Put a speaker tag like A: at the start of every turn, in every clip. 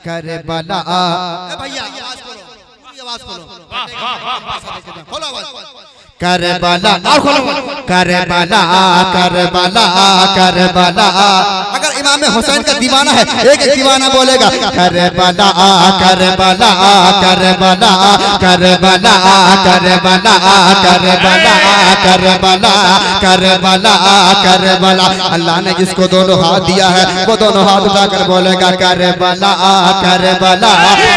A: Karbala.
B: भैया आवाज खोलो, खोलो आवाज।
A: करबला और खोलो, करबला करबला करबला। अगर इमाम हुसैन का दीवाना है, एक एक दीवाना बोलेगा Karbala Karbala Karbala Karbala Karbala Karbala Karbala Karbala Karbala. अल्लाह ने जिसको दोनों हाथ दिया है वो दोनों हाथ उठाकर बोलेगा Karbala Karbala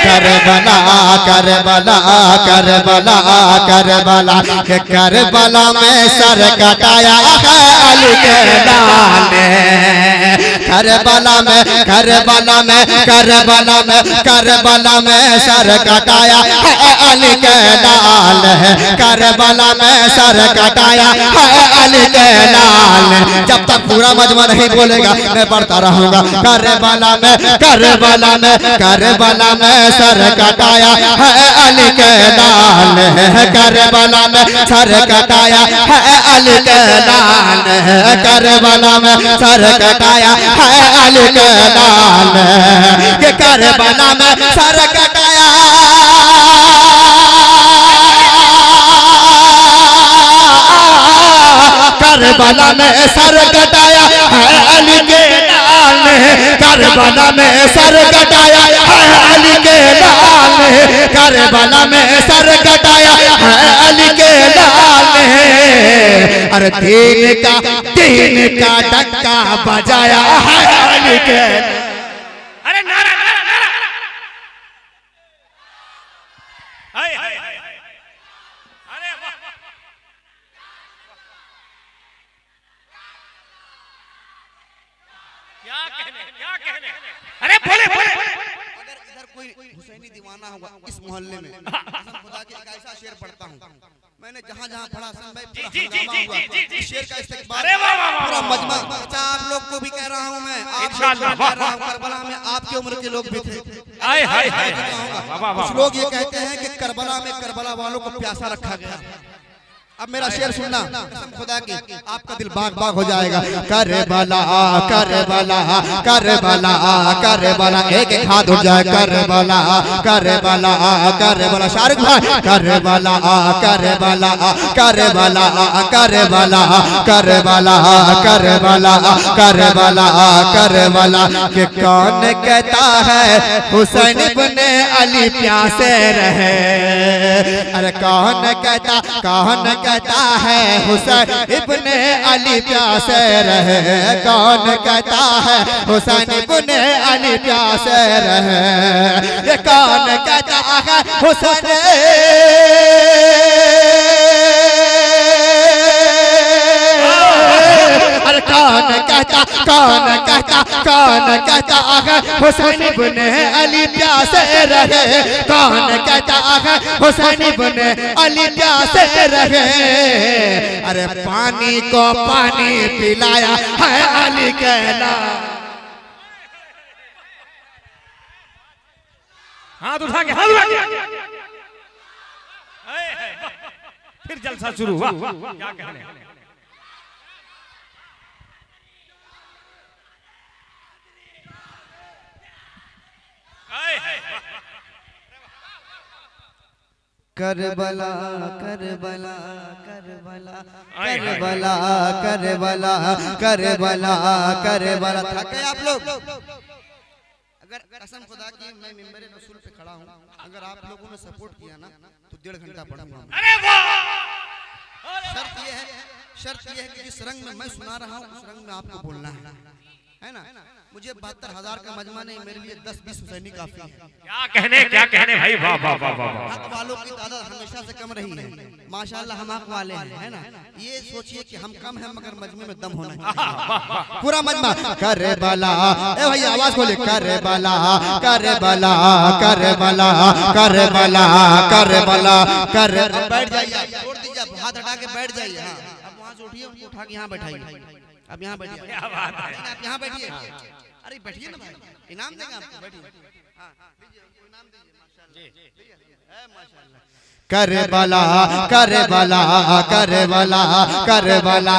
A: Karbala Karbala Karbala Karbala. Karbala में सर कटाया है अली के लाल ने। करबला में करबला में करबला में करबला में सर कटाया है अली के लाल है। करबला में सर कटाया है अली के लाल। जब तक पूरा मजमा नहीं बोलेगा मैं पढ़ता रहूंगा। करबला में करबला में करबला में सर कटाया है अली के लाल है। करबला में सर कटाया है अली के लाल है। करबला में सर कटाया है अली के लाल है। करबला में सर कटाया करबला में सर कटाया है अली के लाल है। करबला में सर कटाया है अली के लाल है। करबला में सर कटाया है अली के लाल है। अरे तीन का डक्का बजाया है अली के।
C: अरे नारा नारा नारा। अरे वाह। क्या कहने अरे बोले बोले।
B: अगर इधर कोई हुसैनी दीवाना होगा इस मोहल्ले में, कसम खुदा की एक ऐसा शेर पढ़ता हूँ मैंने, जहाँ जहाँ पढ़ा सन भाई पूरा हंगामा हुआ। इस शेर का इस्तेमाल पूरा मजमा। अच्छा आप लोग को भी कह रहा हूँ मैं, आप कह रहा हूँ करबला में आपकी उम्र के लोग भी थे। कुछ लोग ये कहते हैं कि करबला में करबला वालों को प्यासा रखा गया। अब मेरा शेर सुनना, कसम खुदा की आपका दिल बाग बाग हो जाएगा। Karbala Karbala Karbala Karbala. एक एक हाथ उठ जाए। Karbala Karbala Karbala. शाहरुख भाई Karbala Karbala Karbala Karbala Karbala Karbala Karbala Karbala. कि कौन कहता है हुसैन इब्ने अली प्यासे रहे। अरे कौन कहता है हुसैन इब्ने अली प्यासे रहे। कौन कहता है हुसैन इब्ने अली प्यासे रहे। ये कौन कहता है हुसैन अरे कौन कहता है हुसैन इब्ने अली प्यासे रहे। कौन कहता है हुसैन इब्ने अली प्यासे रहे। अरे पानी को पानी पिलाया है अली के लाल।
C: हाथ उठा के हाथ उठा के फिर जलसा शुरू हुआ। क्या कहने
A: Karbala Karbala Karbala Karbala Karbala Karbala Karbala. थके आप लोग?
B: अगर कसम खुदा की मैं मिंबरे रसूल पे खड़ा हूँ, अगर आप लोगों ने सपोर्ट किया ना तो 1.5 घंटा पढ़ूंगा।
C: अरे वाह।
B: शर्त ये है कि जिस रंग में मैं सुना रहा हूँ उस रंग में आपको बोलना है ना। मुझे 72,000 का मजमा नहीं, मेरे लिए 10-20 हुसैनी काफी है।
C: क्या कहने भाई। वाह वाह वाह वाह।
B: हक वालों की तादाद हमेशा से कम रही है, माशाल्लाह हम हक वाले हैं, है ना। ये सोचिए कि हम कम हैं मगर मजमे में दम होना चाहिए।
A: पूरा मजमा करबला। ए भैया आवाज खोले। Karbala Karbala Karbala Karbala Karbala कर।
B: बैठ जाइए, छोड़ दीजिए, हाथ हटा के बैठ जाइए। हाँ अब वहाँ से उठिए, उनको उठा के यहाँ बैठाइए। अब यहाँ बैठिए, आप यहाँ बैठिए। अरे बैठिए ना भाई। इनाम देंगे आपको, बैठिए। हाँ, दीजिए उनको इनाम दीजिए, माशाल्लाह, माशाल्लाह।
A: Karbala Karbala Karbala Karbala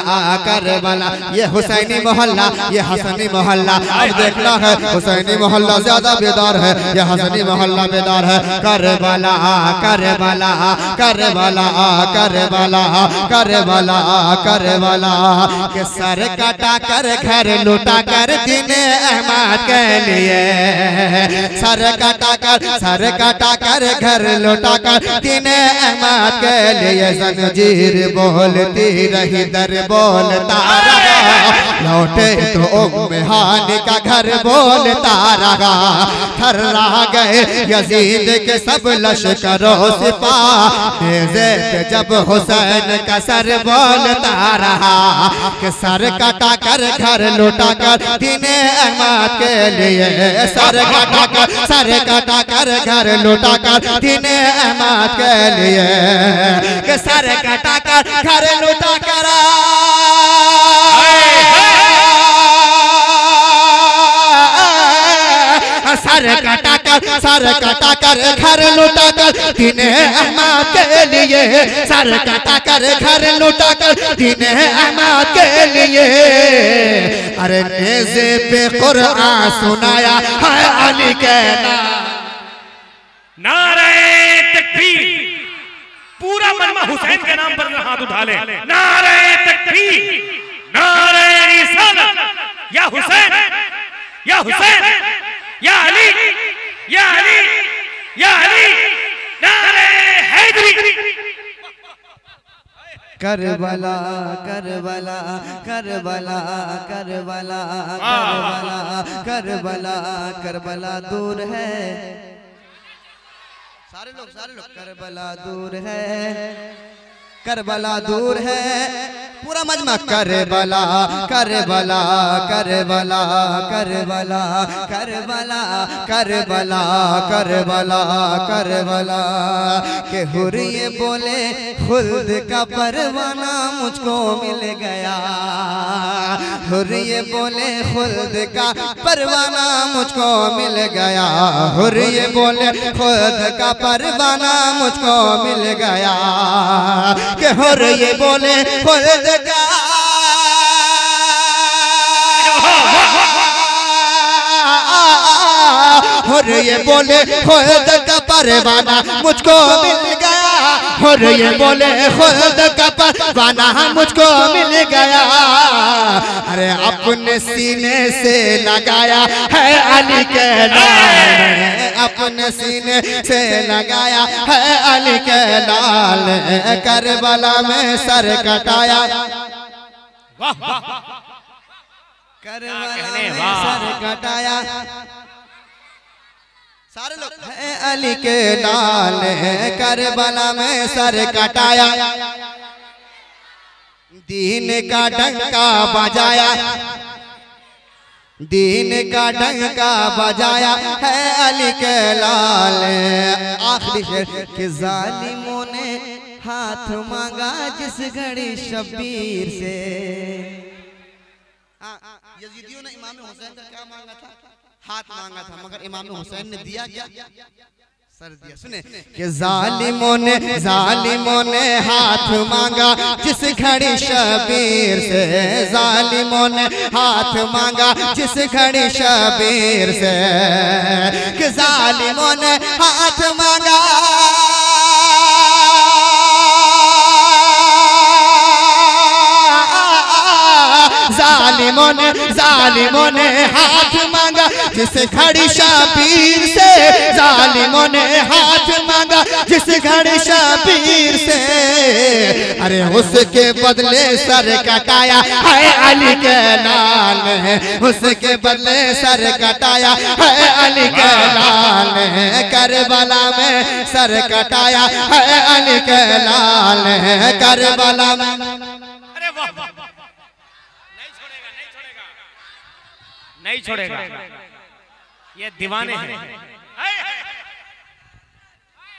A: Karbala, ये हुसैनी मोहल्ला, ये हसनी मोहल्ला। अब देखना है हुसैनी मोहल्ला ज्यादा बेदार है, ये हसनी मोहल्ला बेदार है। Karbala Karbala Karbala Karbala Karbala Karbala के सर काटा कर घर लुटा कर दीन अहमद के लिए, सर काटा कर घर लुटा कर दीन अहमद के लिए। जंजीर बोलती रही दर बोलता रहा, लौटे तो उम्मे हानी का घर बोलता रहा। थर्रा गए यजीद के सब लश्करों सिपाह, जब हुसैन का सर बोलता रहा कि सर काटा कर घर लुटा कर दीन अहमद के लिए, सर काटा कर घर लुटा कर दीन अहमद के लिए। कि सर काटा कर घर लुटा कर सर काटा कर घर लुटा कर दीन अहमद के लिए, सर काटा कर घर लुटा कर दीन अहमद के लिए। अरे नेज़े पे कुरान सुनाया है अली के नाम।
C: नारे तकबीर, पूरा मजमा हुसैन के नाम पर हाथ उठा ले। नारे तकबीर, नारे रिसालत, या हुसैन, या हुसैन, या अली, या अली, या अली, नारे हैदरी।
A: Karbala Karbala Karbala Karbala Karbala Karbala Karbala दूर है,
B: सारे लोग
A: करबला दूर है, करबला दूर है। पूरा मजमा Karbala Karbala Karbala Karbala Karbala Karbala Karbala Karbala के हुर्रिये बोले खुल्द का परवाना मुझको मिल गया, हुर्रिये बोले खुल्द का परवाना मुझको मिल गया, हुर्रिये बोले खुल्द का परवाना मुझको मिल गया। के हुर्रिये बोले खुल्द का हुर्रिये बोले खुल्द का परवाना मुझको मिल गया, हुर्रिये बोले खुल्द का परवाना मुझको मिल गया। अरे अपने सीने से लगाया है अली के लाल, अपने सीने से लगाया है अली के लाल। करबला में सर कटाया, करबला में सर कटाया,
B: सारे लोग
A: है अली के लाल। करबला में सर कटाया, दीन का डंका बजाया, दीन का डंका बजाया है अली के लाल। आखिरी शेर के जालिमों ने हाथ मांगा जिस घड़ी शब्बीर से।
B: यजीदियों ने इमाम हुसैन का क्या मांगा था? हाथ मांगा था, मगर इमाम हुसैन ने दिया क्या? सर दिया। सुने
A: कि जालिमों ने हाथ मांगा जिस घड़ी शबीर से, जालिमों ने हाथ मांगा जिस घड़ी शबीर से। कि जालिमों ने हाथ मांगा, जालिमों ने हाथ मांगा जिस घड़ी शबीर से, जालिमों ने हाथ मांगा जिस घड़ी शबीर से। अरे उसके बदले सर कटाया है अली के लाल, उसके बदले सर कटाया है अली के लाल। करबला में सर कटाया है अली के लाल, करबला में।
C: अरे वाह, नहीं छोड़ेगा, ये दीवाने हैं।